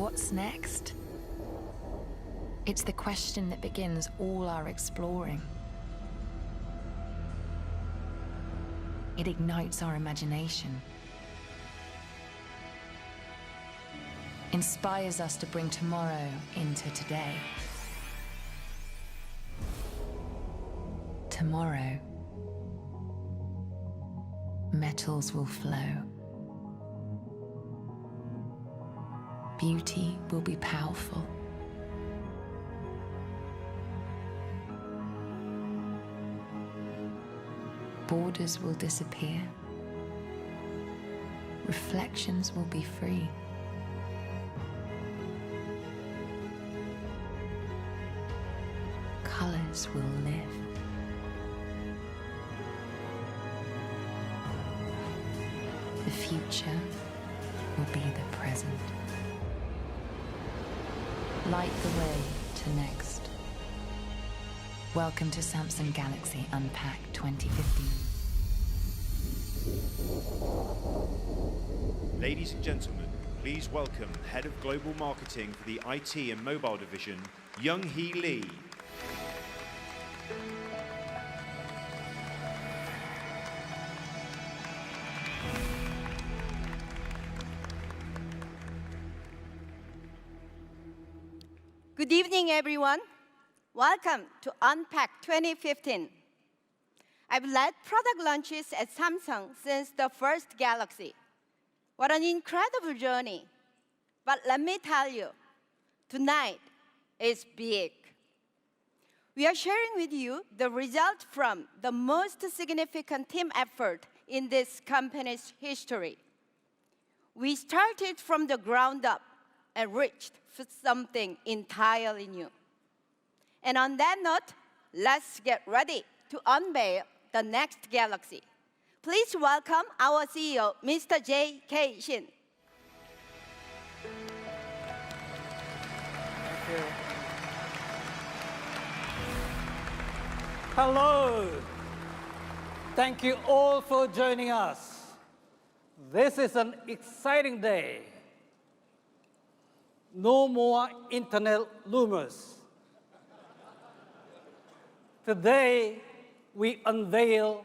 what's next? It's the question that begins all our exploring. It ignites our imagination, inspires us to bring tomorrow into today. Tomorrow, metals will flow. Beauty will be powerful. Borders will disappear. Reflections will be free. Colors will live. The future will be the present. Light the way to next. Welcome to Samsung Galaxy Unpacked 2015. Ladies and gentlemen, please welcome Head of Global Marketing for the IT and Mobile Division, Young-hee Lee. Good evening, everyone. Welcome to Unpacked 2015. I've led product launches at Samsung since the first Galaxy. What an incredible journey. But let me tell you, tonight is big. We are sharing with you the result from the most significant team effort in this company's history. We started from the ground up and reached for something entirely new. And on that note, let's get ready to unveil the next Galaxy. Please welcome our CEO, Mr. J.K. Shin. Thank you. Hello. Thank you all for joining us. This is an exciting day. No more internet rumors. Today, we unveil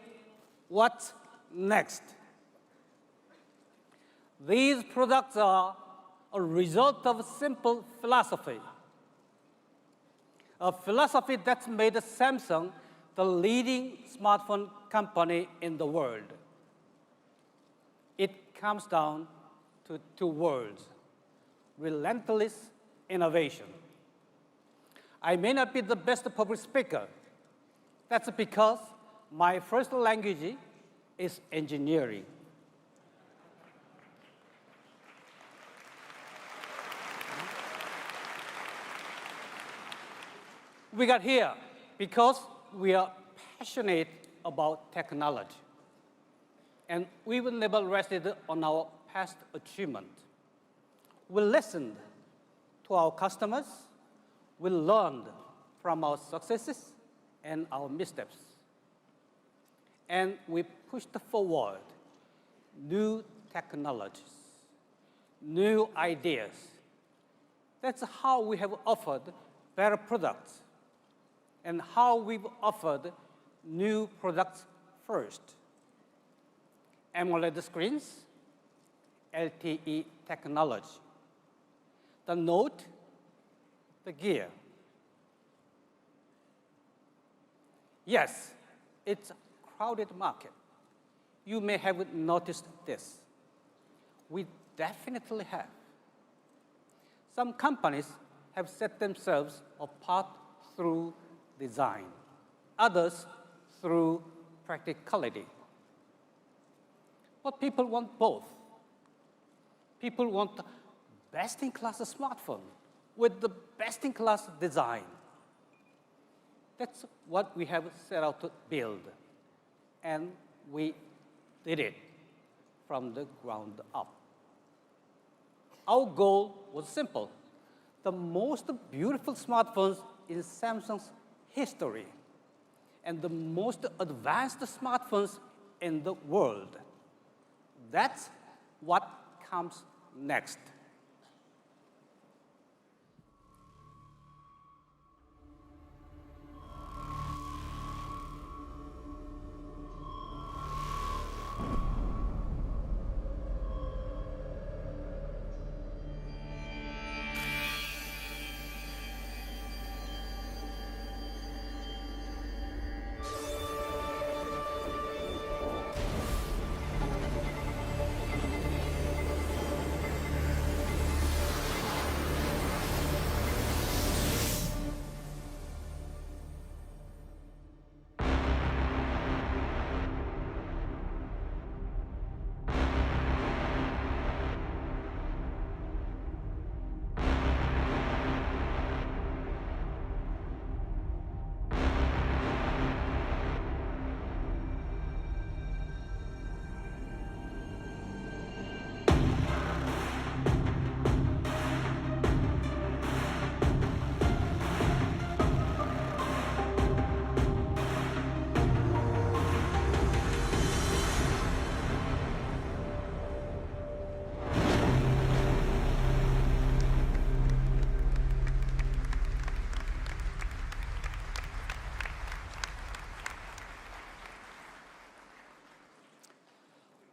what's next. These products are a result of a simple philosophy. A philosophy that's made Samsung the leading smartphone company in the world. It comes down to two words: relentless innovation. I may not be the best public speaker. That's because my first language is engineering. We got here because we are passionate about technology. And we will never rested on our past achievement. We listened to our customers. We learned from our successes and our missteps. And we pushed forward new technologies, new ideas. That's how we have offered better products and how we've offered new products first. AMOLED screens, LTE technology, the Note, the Gear. Yes, it's a crowded market. You may have noticed this. We definitely have. Some companies have set themselves apart through design, others through practicality. But people want both. People want the best-in-class smartphone with the best-in-class design. That's what we have set out to build. And we did it from the ground up. Our goal was simple: the most beautiful smartphones in Samsung's history and the most advanced smartphones in the world. That's what comes next.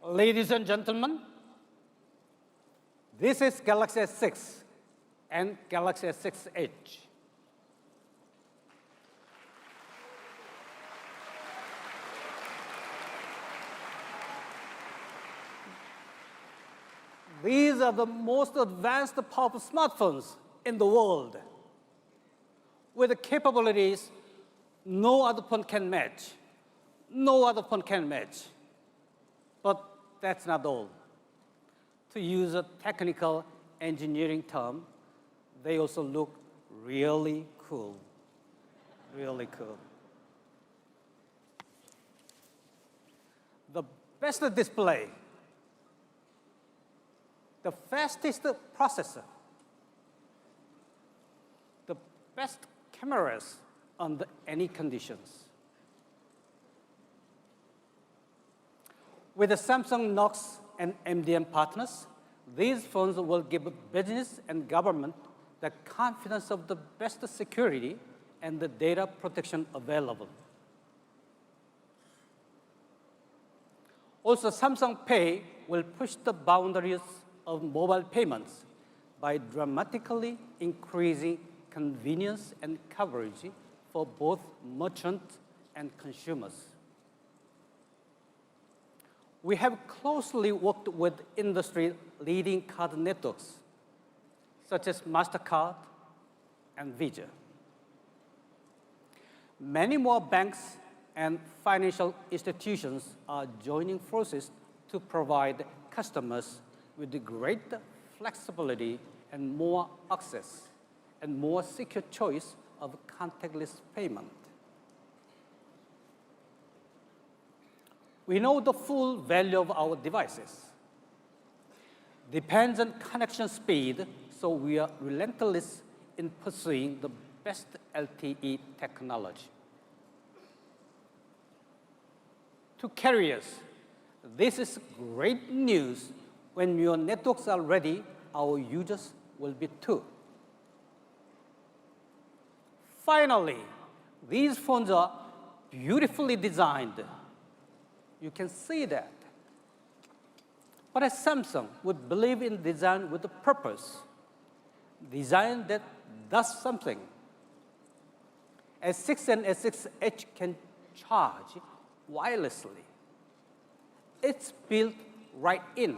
Ladies and gentlemen, this is Galaxy S6 and Galaxy S6 Edge. These are the most advanced powerful smartphones in the world, with the capabilities no other phone can match. No other phone can match. But that's not all. To use a technical engineering term, they also look really cool. Really cool. The best display, the fastest processor, the best cameras under any conditions. With the Samsung Knox and MDM partners, these phones will give business and government the confidence of the best security and the data protection available. Also, Samsung Pay will push the boundaries of mobile payments by dramatically increasing convenience and coverage for both merchants and consumers. We have closely worked with industry-leading card networks, such as MasterCard and Visa. Many more banks and financial institutions are joining forces to provide customers with the greater flexibility and more access and more secure choice of contactless payment. We know the full value of our devices depends on connection speed, so we are relentless in pursuing the best LTE technology. To carriers, this is great news. When your networks are ready, our users will be too. Finally, these phones are beautifully designed. You can see that. But as Samsung would believe in design with a purpose, design that does something. S6 and S6 Edge can charge wirelessly. It's built right in.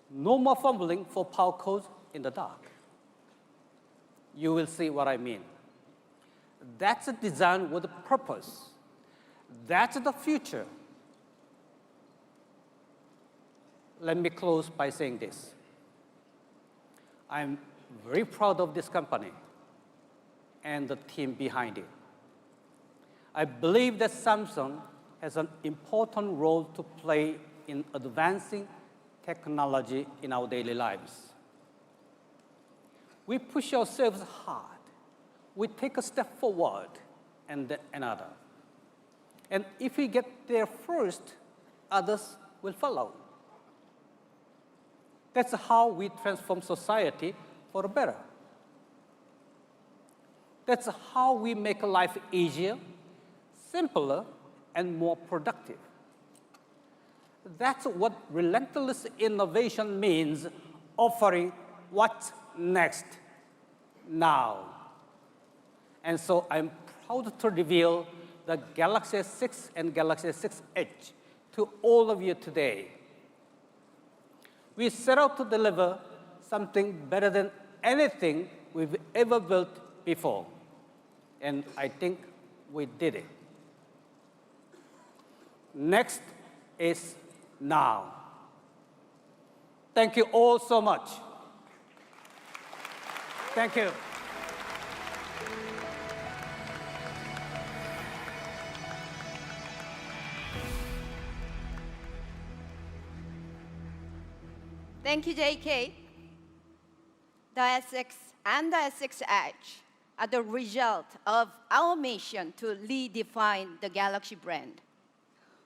No more fumbling for power codes in the dark. You will see what I mean. That's a design with a purpose. That's the future. Let me close by saying this. I'm very proud of this company and the team behind it. I believe that Samsung has an important role to play in advancing technology in our daily lives. We push ourselves hard. We take a step forward and then another. And if we get there first, others will follow. That's how we transform society for the better. That's how we make life easier, simpler, and more productive. That's what relentless innovation means, offering what's next now. And so I'm proud to reveal the Galaxy S6 and Galaxy S6 Edge to all of you today. We set out to deliver something better than anything we've ever built before. And I think we did it. Next is now. Thank you all so much. Thank you. Thank you, JK. The S6 and the S6 Edge are the result of our mission to redefine the Galaxy brand.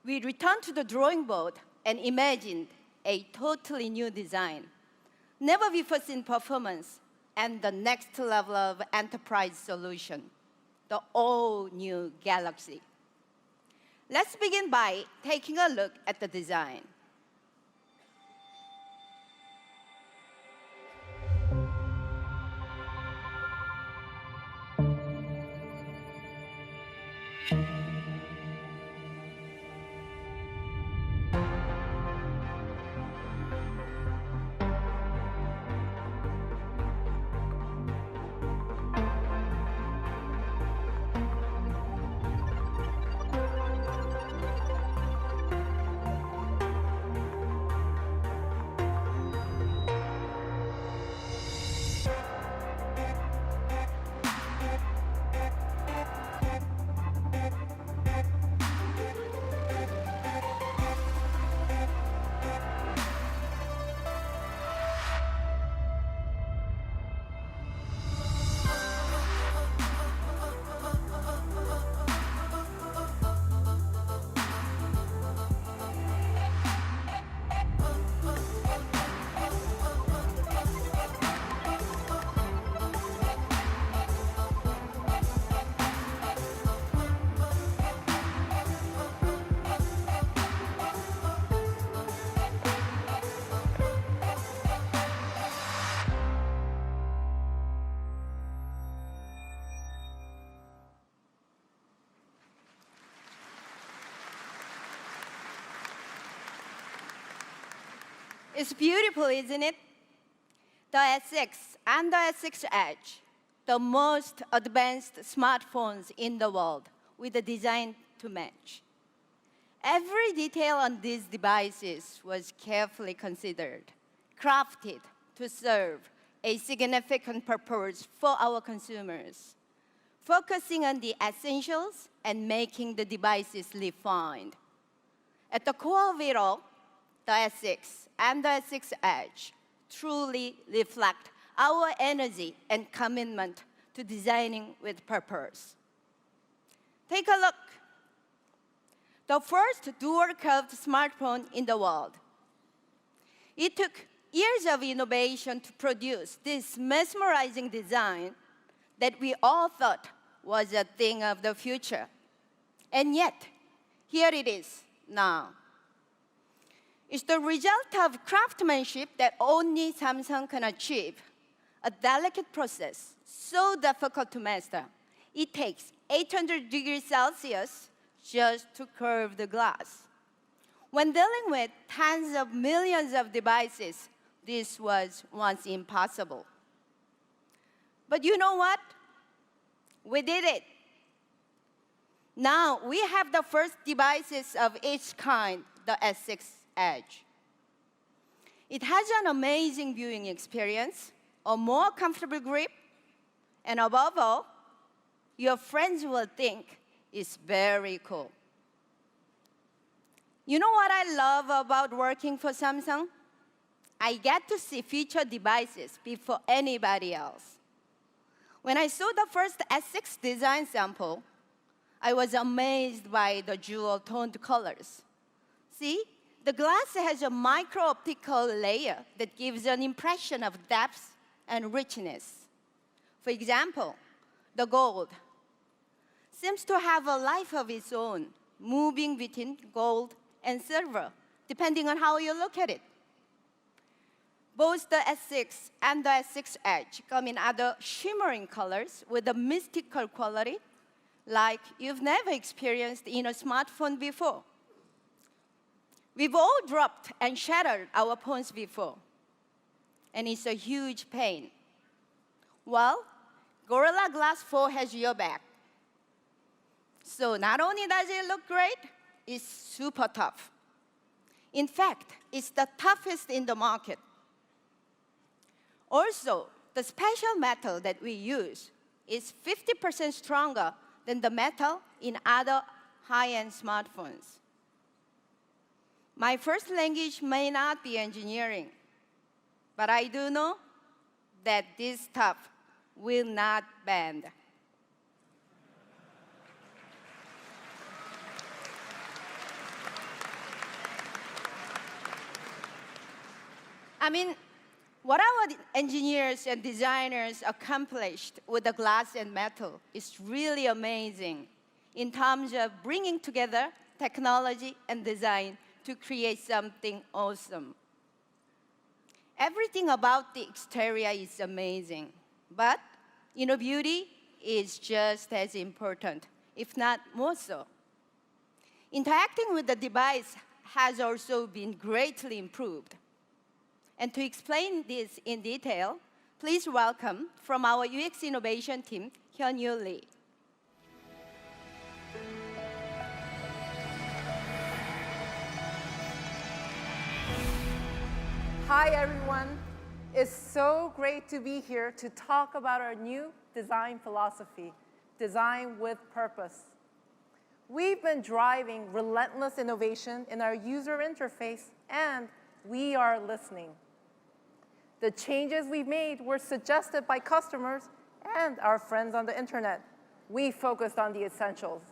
We returned to the drawing board and imagined a totally new design, never before seen performance, and the next level of enterprise solution, the all-new Galaxy. Let's begin by taking a look at the design. It's beautiful, isn't it? The S6 and the S6 Edge, the most advanced smartphones in the world with a design to match. Every detail on these devices was carefully considered, crafted to serve a significant purpose for our consumers, focusing on the essentials and making the devices refined. At the core of it all, the S6 and the S6 Edge truly reflect our energy and commitment to designing with purpose. Take a look. The first dual-curved smartphone in the world. It took years of innovation to produce this mesmerizing design that we all thought was a thing of the future. And yet, here it is now. It's the result of craftsmanship that only Samsung can achieve, a delicate process so difficult to master. It takes 800 degrees Celsius just to curve the glass. When dealing with tens of millions of devices, this was once impossible. But you know what? We did it. Now we have the first devices of its kind, the S6 Edge. It has an amazing viewing experience, a more comfortable grip, and above all, your friends will think it's very cool. You know what I love about working for Samsung? I get to see future devices before anybody else. When I saw the first S6 design sample, I was amazed by the jewel-toned colors. See? The glass has a micro-optical layer that gives an impression of depth and richness. For example, the gold seems to have a life of its own, moving between gold and silver, depending on how you look at it. Both the S6 and the S6 Edge come in other shimmering colors with a mystical quality like you've never experienced in a smartphone before. We've all dropped and shattered our phones before, and it's a huge pain. Well, Gorilla Glass 4 has your back. So not only does it look great, it's super tough. In fact, it's the toughest in the market. Also, the special metal that we use is 50% stronger than the metal in other high-end smartphones. My first language may not be engineering, but I do know that this stuff will not bend. I mean, what our engineers and designers accomplished with the glass and metal is really amazing in terms of bringing together technology, and design to create something awesome. Everything about the exterior is amazing, but inner beauty is just as important, if not more so. Interacting with the device has also been greatly improved. And to explain this in detail, please welcome from our UX innovation team, Hyun-Yu Lee. Hi, everyone. It's so great to be here to talk about our new design philosophy, design with purpose. We've been driving relentless innovation in our user interface, and we are listening. The changes we've made were suggested by customers and our friends on the internet. We focused on the essentials.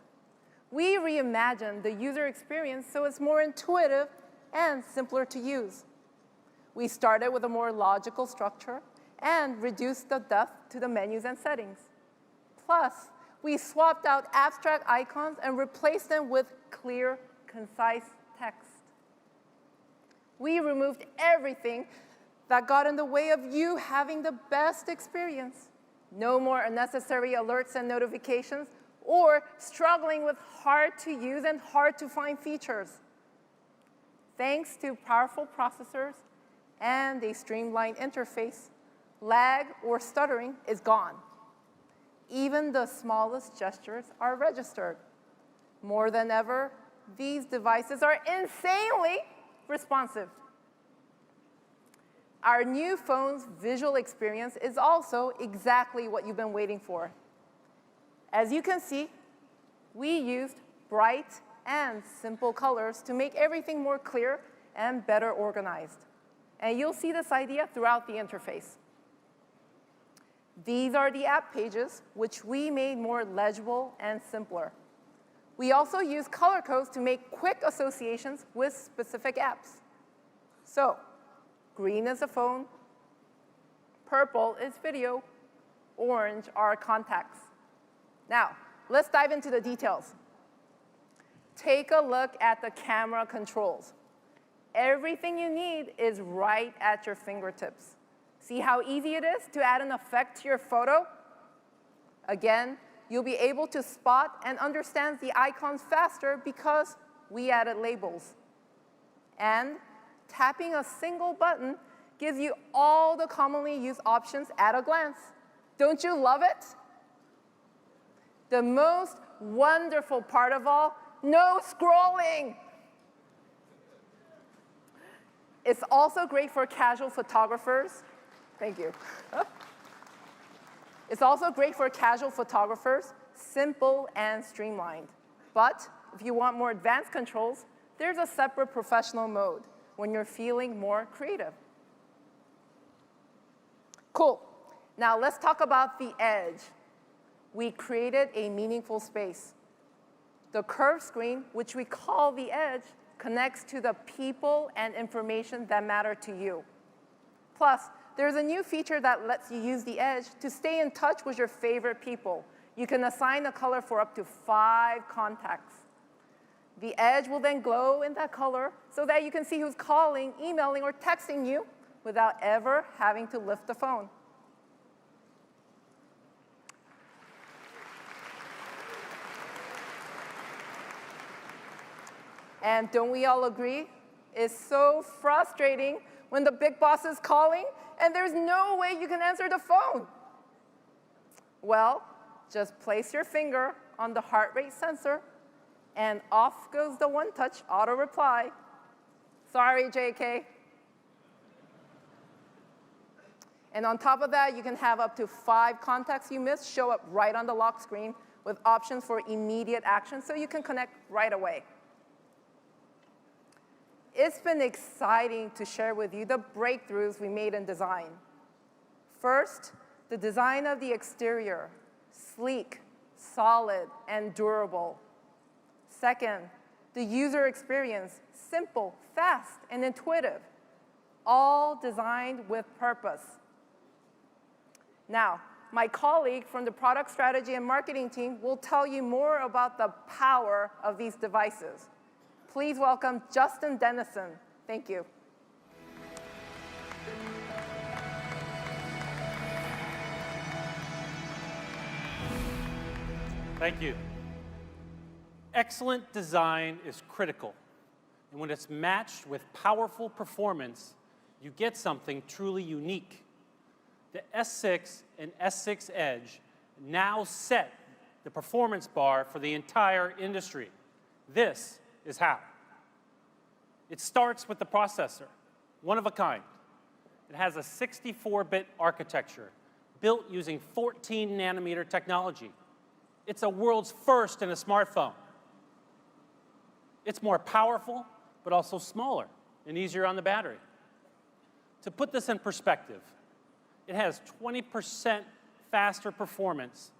We reimagined the user experience so it's more intuitive and simpler to use. We started with a more logical structure and reduced the depth to the menus and settings. Plus, we swapped out abstract icons and replaced them with clear, concise text. We removed everything that got in the way of you having the best experience. No more unnecessary alerts and notifications or struggling with hard-to-use and hard-to-find features. Thanks to powerful processors and a streamlined interface, lag or stuttering is gone. Even the smallest gestures are registered. More than ever, these devices are insanely responsive. Our new phone's visual experience is also exactly what you've been waiting for. As you can see, we used bright and simple colors to make everything more clear and better organized. And you'll see this idea throughout the interface. These are the app pages, which we made more legible and simpler. We also use color codes to make quick associations with specific apps. So, green is a phone, purple is video, orange are contacts. Now, let's dive into the details. Take a look at the camera controls. Everything you need is right at your fingertips. See how easy it is to add an effect to your photo? Again, you'll be able to spot and understand the icons faster because we added labels. And tapping a single button gives you all the commonly used options at a glance. Don't you love it? The most wonderful part of all, no scrolling. It's also great for casual photographers. Thank you. It's also great for casual photographers, simple and streamlined. But if you want more advanced controls, there's a separate professional mode when you're feeling more creative. Cool. Now let's talk about the edge. We created a meaningful space. The curved screen, which we call the edge, connects to the people and information that matter to you. Plus, there's a new feature that lets you use the edge to stay in touch with your favorite people. You can assign a color for up to 5 contacts. The edge will then glow in that color so that you can see who's calling, emailing, or texting you without ever having to lift the phone. And don't we all agree? It's so frustrating when the big boss is calling and there's no way you can answer the phone. Well, just place your finger on the heart rate sensor and off goes the one-touch auto reply. Sorry, JK. And on top of that, you can have up to 5 contacts you missed show up right on the lock screen with options for immediate action so you can connect right away. It's been exciting to share with you the breakthroughs we made in design. First, the design of the exterior, sleek, solid, and durable. Second, the user experience, simple, fast, and intuitive, all designed with purpose. Now, my colleague from the product strategy and marketing team will tell you more about the power of these devices. Please welcome Justin Dennison. Thank you. Thank you. Excellent design is critical. And when it's matched with powerful performance, you get something truly unique. The S6 and S6 Edge now set the performance bar for the entire industry. This is how. It starts with the processor, one of a kind. It has a 64-bit architecture built using 14-nanometer technology. It's a world's first in a smartphone. It's more powerful, but also smaller and easier on the battery. To put this in perspective, it has 20% faster performance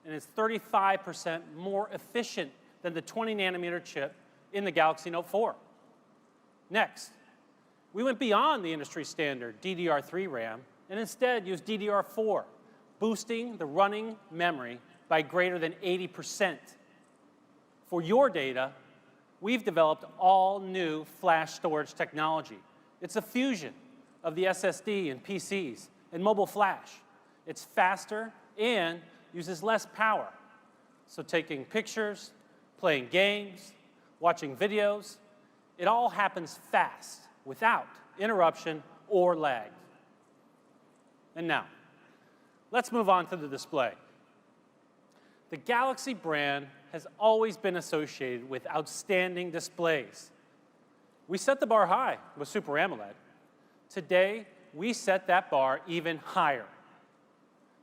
and is 35% more efficient than the 20-nanometer chip in the Galaxy Note 4. Next, we went beyond the industry standard DDR3 RAM and instead used DDR4, boosting the running memory by greater than 80%. For your data, we've developed all new flash storage technology. It's a fusion of the SSD in PCs and mobile flash. It's faster and uses less power. So taking pictures, playing games, watching videos, it all happens fast, without interruption or lag. And now, let's move on to the display. The Galaxy brand has always been associated with outstanding displays. We set the bar high with Super AMOLED. Today, we set that bar even higher.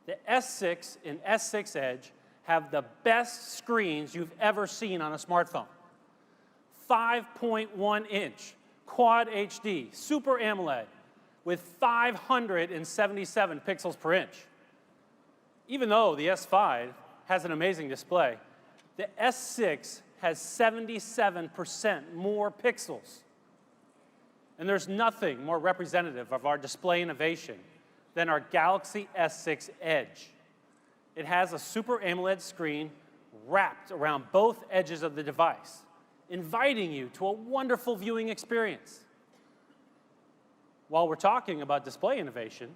The S6 and S6 Edge have the best screens you've ever seen on a smartphone. 5.1-inch Quad HD Super AMOLED with 577 pixels per inch. Even though the S5 has an amazing display, the S6 has 77% more pixels. And there's nothing more representative of our display innovation than our Galaxy S6 Edge. It has a Super AMOLED screen wrapped around both edges of the device, inviting you to a wonderful viewing experience. While we're talking about display innovation,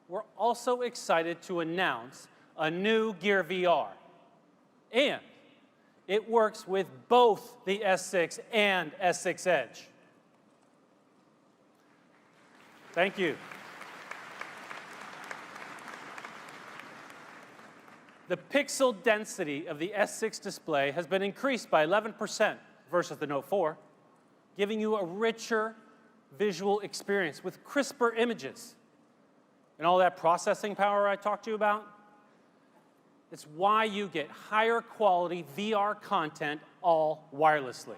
we're also excited to announce a new Gear VR. And it works with both the S6 and S6 Edge. Thank you. The pixel density of the S6 display has been increased by 11% versus the Note 4, giving you a richer visual experience with crisper images. And all that processing power I talked to you about, it's why you get higher quality VR content all wirelessly.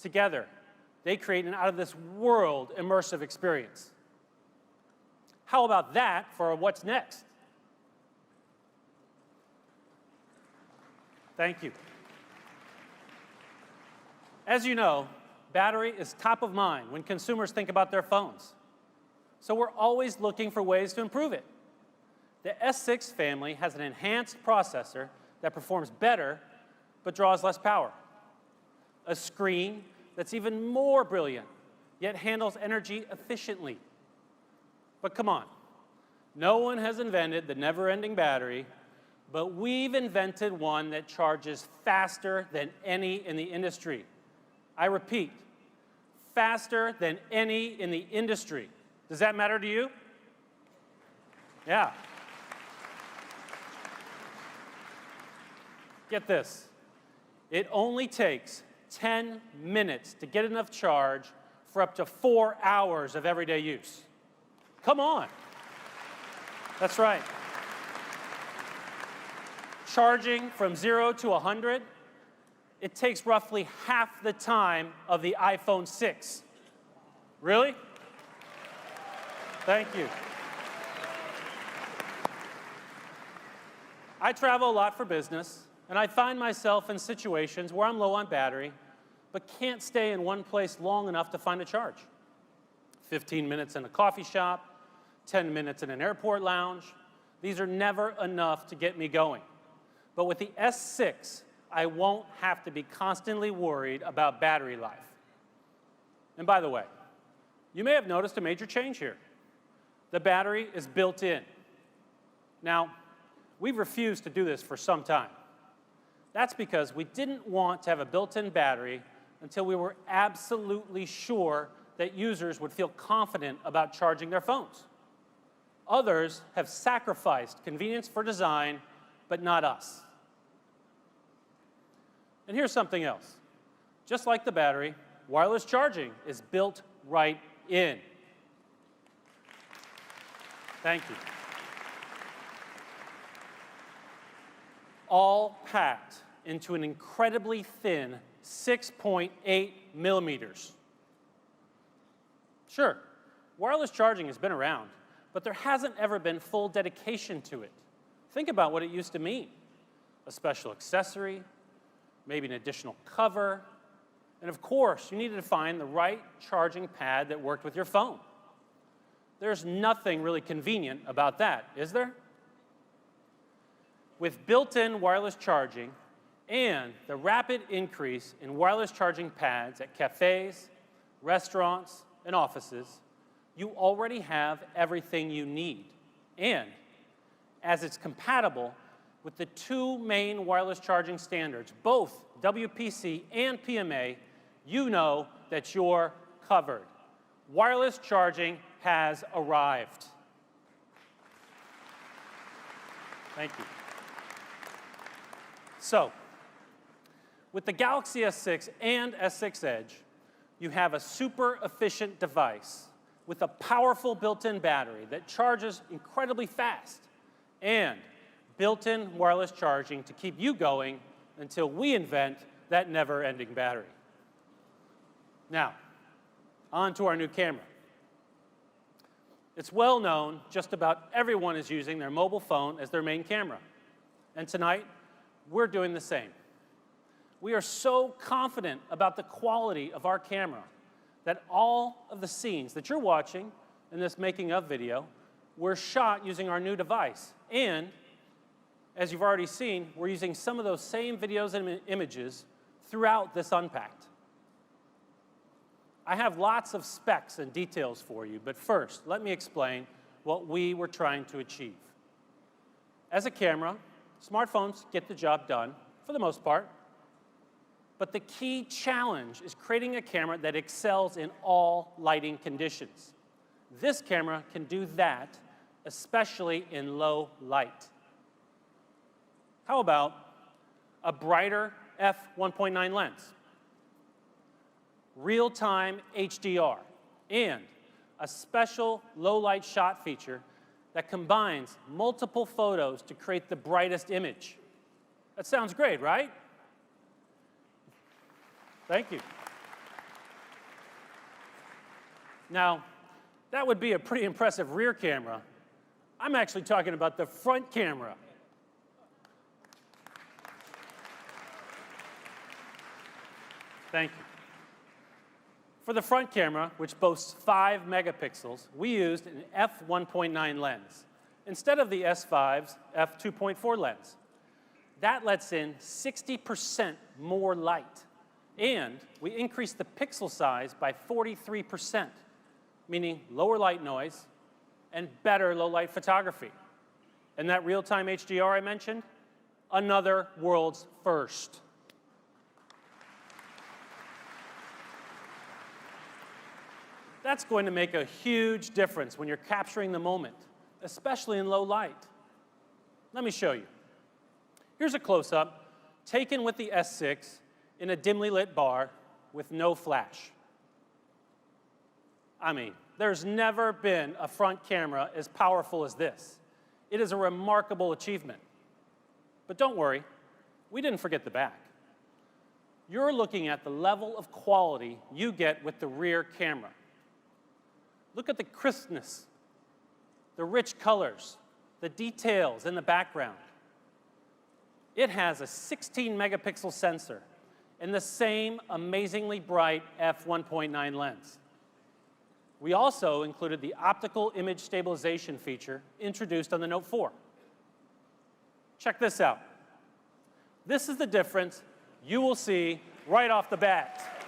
Together, they create an out-of-this-world immersive experience. How about that for what's next? Thank you. As you know, battery is top of mind when consumers think about their phones. So we're always looking for ways to improve it. The S6 family has an enhanced processor that performs better but draws less power. A screen that's even more brilliant, yet handles energy efficiently. But come on, no one has invented the never-ending battery, but we've invented one that charges faster than any in the industry. I repeat, faster than any in the industry. Does that matter to you? Yeah. Get this. It only takes 10 minutes to get enough charge for up to 4 hours of everyday use. Come on. That's right. Charging from 0 to 100, it takes roughly half the time of the iPhone 6. Really? Thank you. I travel a lot for business, and I find myself in situations where I'm low on battery, but can't stay in one place long enough to find a charge. 15 minutes in a coffee shop, 10 minutes in an airport lounge, These are never enough to get me going. But with the S6, I won't have to be constantly worried about battery life. And by the way, you may have noticed a major change here. The battery is built in. Now, we've refused to do this for some time. That's because we didn't want to have a built-in battery until we were absolutely sure that users would feel confident about charging their phones. Others have sacrificed convenience for design, but not us. And here's something else. Just like the battery, wireless charging is built right in. Thank you. All packed into an incredibly thin 6.8 millimeters. Sure, wireless charging has been around, but there hasn't ever been full dedication to it. Think about what it used to mean. A special accessory, maybe an additional cover, and of course, you needed to find the right charging pad that worked with your phone. There's nothing really convenient about that, is there? With built-in wireless charging and the rapid increase in wireless charging pads at cafes, restaurants, and offices, you already have everything you need. And as it's compatible with the two main wireless charging standards, both WPC and PMA, you know that you're covered. Wireless charging has arrived. Thank you. So, with the Galaxy S6 and S6 Edge, you have a super efficient device with a powerful built-in battery that charges incredibly fast and built-in wireless charging to keep you going until we invent that never-ending battery. Now, on to our new camera. It's well known just about everyone is using their mobile phone as their main camera. And tonight, we're doing the same. We are so confident about the quality of our camera that all of the scenes that you're watching in this making of video were shot using our new device. And as you've already seen, we're using some of those same videos and images throughout this Unpacked. I have lots of specs and details for you, but first, let me explain what we were trying to achieve. As a camera, smartphones get the job done, for the most part, but the key challenge is creating a camera that excels in all lighting conditions. This camera can do that, especially in low light. How about a brighter f1.9 lens, real-time HDR, and a special low-light shot feature that combines multiple photos to create the brightest image? That sounds great, right? Thank you. Now, that would be a pretty impressive rear camera. I'm actually talking about the front camera. Thank you. For the front camera, which boasts 5 megapixels, we used an f1.9 lens instead of the S5's f2.4 lens. That lets in 60% more light, and we increased the pixel size by 43%, meaning lower light noise and better low-light photography. And that real-time HDR I mentioned, another world's first. That's going to make a huge difference when you're capturing the moment, especially in low light. Let me show you. Here's a close-up taken with the S6 in a dimly lit bar with no flash. I mean, there's never been a front camera as powerful as this. It is a remarkable achievement. But don't worry, we didn't forget the back. You're looking at the level of quality you get with the rear camera. Look at the crispness, the rich colors, the details in the background. It has a 16 megapixel sensor and the same amazingly bright f1.9 lens. We also included the optical image stabilization feature introduced on the Note 4. Check this out. This is the difference you will see right off the bat.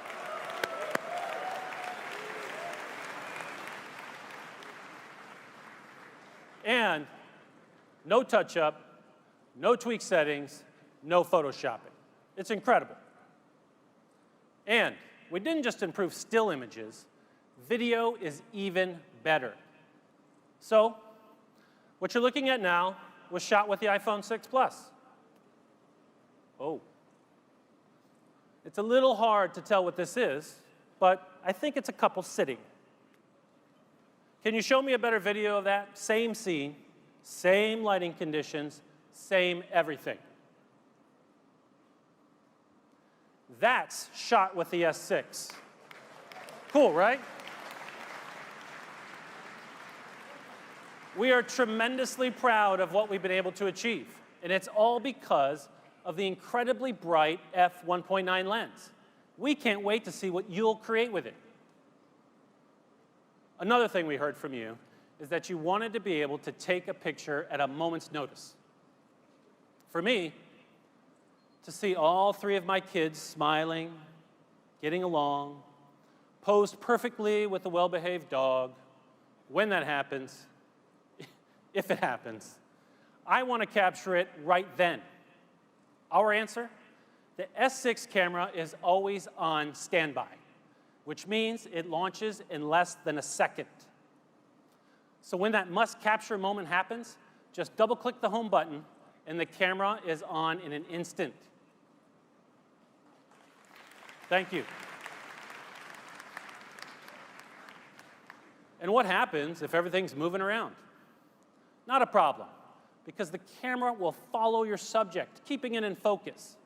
And no touch-up, no tweak settings, no photoshopping. It's incredible. And we didn't just improve still images, video is even better. So, what you're looking at now was shot with the iPhone 6 Plus. Oh. It's a little hard to tell what this is, but I think it's a couple sitting. Can you show me a better video of that? Same scene, same lighting conditions, same everything. That's shot with the S6. Cool, right? We are tremendously proud of what we've been able to achieve, and it's all because of the incredibly bright f1.9 lens. We can't wait to see what you'll create with it. Another thing we heard from you is that you wanted to be able to take a picture at a moment's notice. For me, to see all three of my kids smiling, getting along, posed perfectly with a well-behaved dog, when that happens, if it happens, I want to capture it right then. Our answer? The S6 camera is always on standby, which means it launches in less than a second. So when that must-capture moment happens, just double-click the home button, and the camera is on in an instant. Thank you. And what happens if everything's moving around? Not a problem, because the camera will follow your subject, keeping it in focus.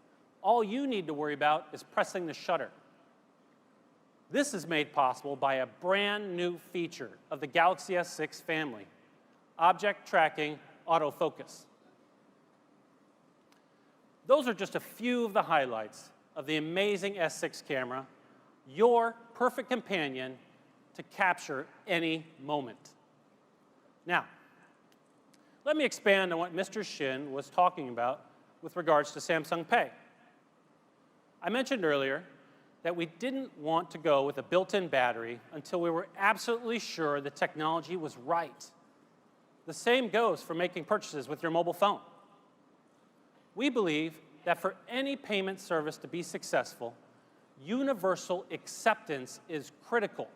All you need to worry about is pressing the shutter. This is made possible by a brand new feature of the Galaxy S6 family, Object Tracking Autofocus. Those are just a few of the highlights of the amazing S6 camera, your perfect companion to capture any moment. Now, let me expand on what Mr. Shin was talking about with regards to Samsung Pay. I mentioned earlier that we didn't want to go with a built-in battery until we were absolutely sure the technology was right. The same goes for making purchases with your mobile phone. We believe that for any payment service to be successful, universal acceptance is critical.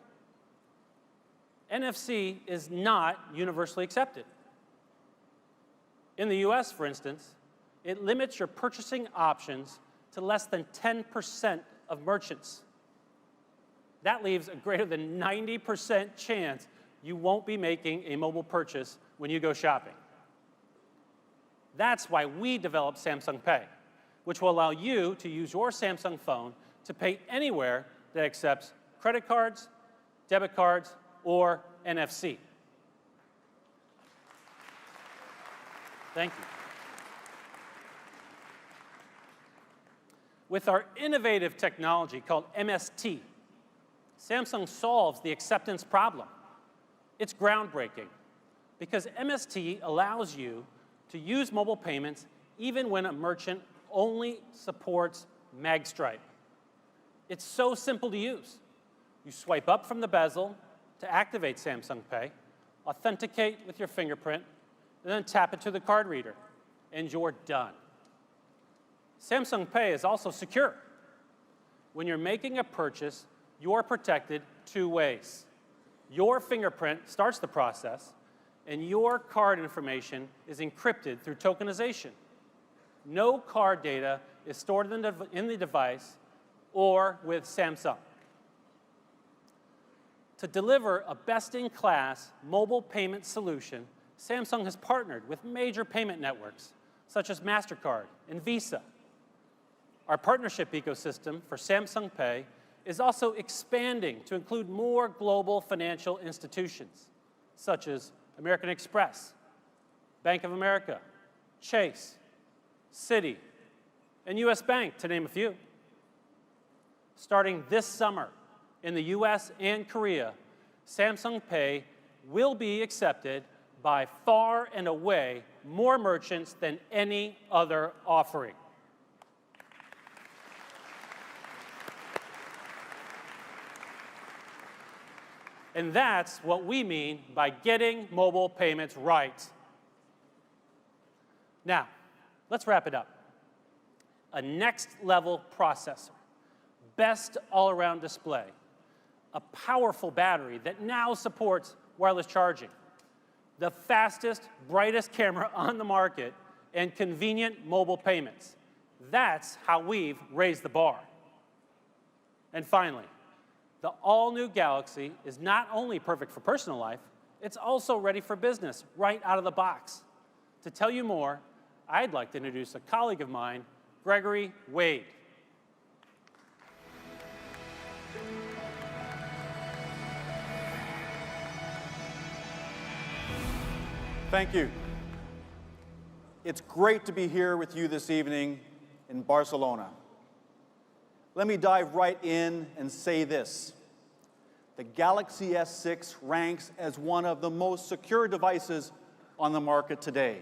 NFC is not universally accepted. In the US, for instance, it limits your purchasing options to less than 10% of merchants. That leaves a greater than 90% chance you won't be making a mobile purchase when you go shopping. That's why we developed Samsung Pay, which will allow you to use your Samsung phone to pay anywhere that accepts credit cards, debit cards, or NFC. Thank you. With our innovative technology called MST, Samsung solves the acceptance problem. It's groundbreaking because MST allows you to use mobile payments even when a merchant only supports magstripe. It's so simple to use. You swipe up from the bezel to activate Samsung Pay, authenticate with your fingerprint, and then tap it to the card reader, and you're done. Samsung Pay is also secure. When you're making a purchase, you're protected two ways. Your fingerprint starts the process, and your card information is encrypted through tokenization. No card data is stored in the device or with Samsung. To deliver a best-in-class mobile payment solution, Samsung has partnered with major payment networks, such as MasterCard and Visa. Our partnership ecosystem for Samsung Pay is also expanding to include more global financial institutions, such as American Express, Bank of America, Chase, Citi, and US Bank, to name a few. Starting this summer in the US and Korea, Samsung Pay will be accepted by far and away more merchants than any other offering. And that's what we mean by getting mobile payments right. Now, let's wrap it up. A next-level processor, best all-around display, a powerful battery that now supports wireless charging, the fastest, brightest camera on the market, and convenient mobile payments. That's how we've raised the bar. And finally, the all-new Galaxy is not only perfect for personal life, it's also ready for business right out of the box. To tell you more, I'd like to introduce a colleague of mine, Gregory Wade. Thank you. It's great to be here with you this evening in Barcelona. Let me dive right in and say this. The Galaxy S6 ranks as one of the most secure devices on the market today,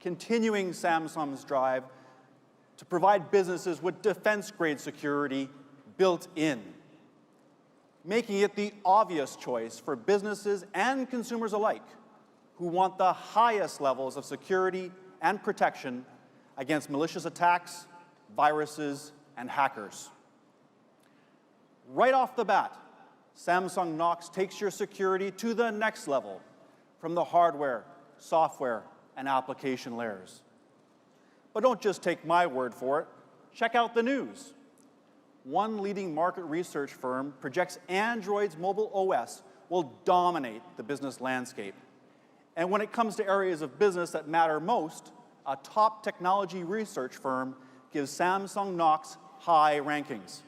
continuing Samsung's drive to provide businesses with defense-grade security built in, making it the obvious choice for businesses and consumers alike who want the highest levels of security and protection against malicious attacks, viruses, and hackers. Right off the bat, Samsung Knox takes your security to the next level from the hardware, software, and application layers. But don't just take my word for it. Check out the news. One leading market research firm projects Android's mobile OS will dominate the business landscape. And when it comes to areas of business that matter most, a top technology research firm gives Samsung Knox high rankings.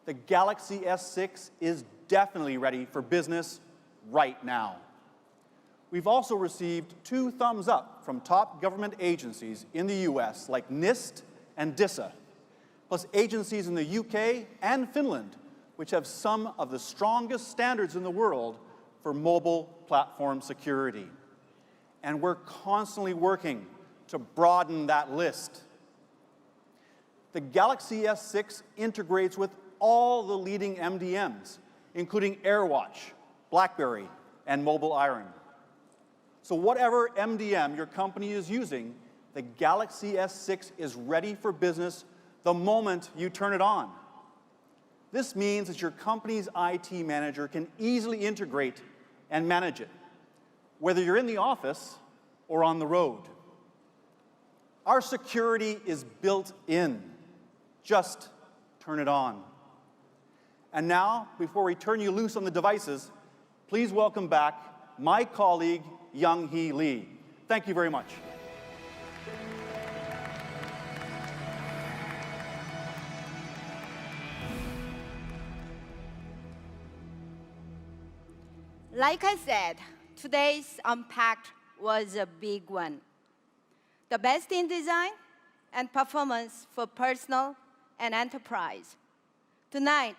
The Galaxy S6 is definitely ready for business right now. We've also received 2 thumbs up from top government agencies in the US like NIST and DISA, plus agencies in the UK and Finland, which have some of the strongest standards in the world for mobile platform security. And we're constantly working to broaden that list. The Galaxy S6 integrates with all the leading MDMs, including AirWatch, BlackBerry, and Mobile Iron. So whatever MDM your company is using, the Galaxy S6 is ready for business the moment you turn it on. This means that your company's IT manager can easily integrate and manage it, whether you're in the office or on the road. Our security is built in. Just turn it on. And now, before we turn you loose on the devices, please welcome back my colleague, Young-hee Lee. Thank you very much. Like I said, today's Unpacked was a big one. The best in design and performance for personal and enterprise. Tonight,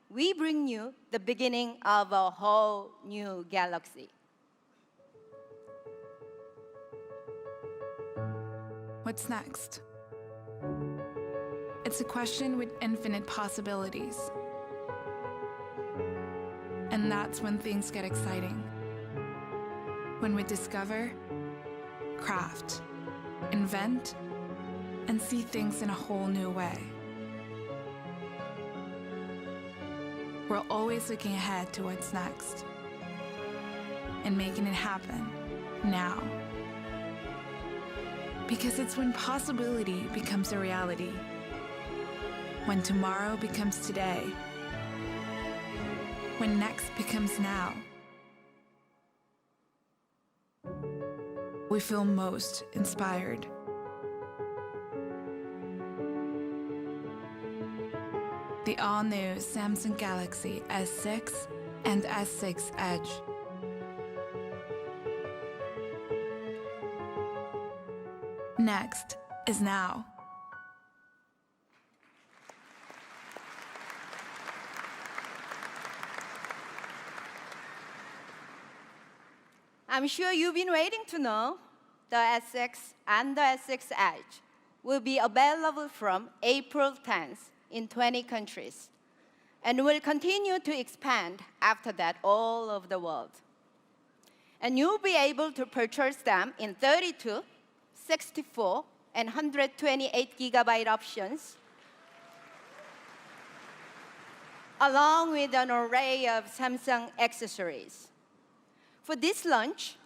we bring you the beginning of a whole new galaxy. What's next? It's a question with infinite possibilities. And that's when things get exciting. When we discover, craft, invent, and see things in a whole new way. We're always looking ahead to what's next and making it happen now. Because it's when possibility becomes a reality, when tomorrow becomes today, when next becomes now, we feel most inspired. The all-new Samsung Galaxy S6 and S6 Edge. Next is now. I'm sure you've been waiting to know the S6 and the S6 Edge will be available from April 10th in 20 countries and will continue to expand after that all over the world. And you'll be able to purchase them in 32, 64, and 128 gigabyte options, along with an array of Samsung accessories. For this launch,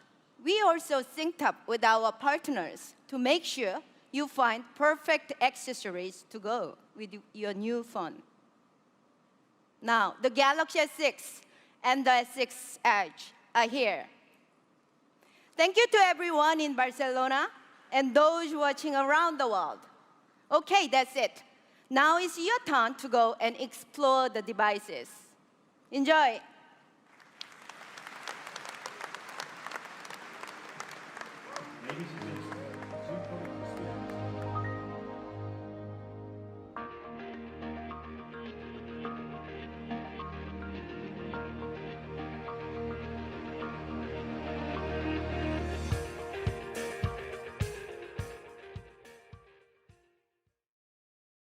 we also synced up with our partners to make sure you find perfect accessories to go with your new phone. Now, the Galaxy S6 and the S6 Edge are here. Thank you to everyone in Barcelona and those watching around the world. Okay, that's it. Now it's your turn to go and explore the devices. Enjoy.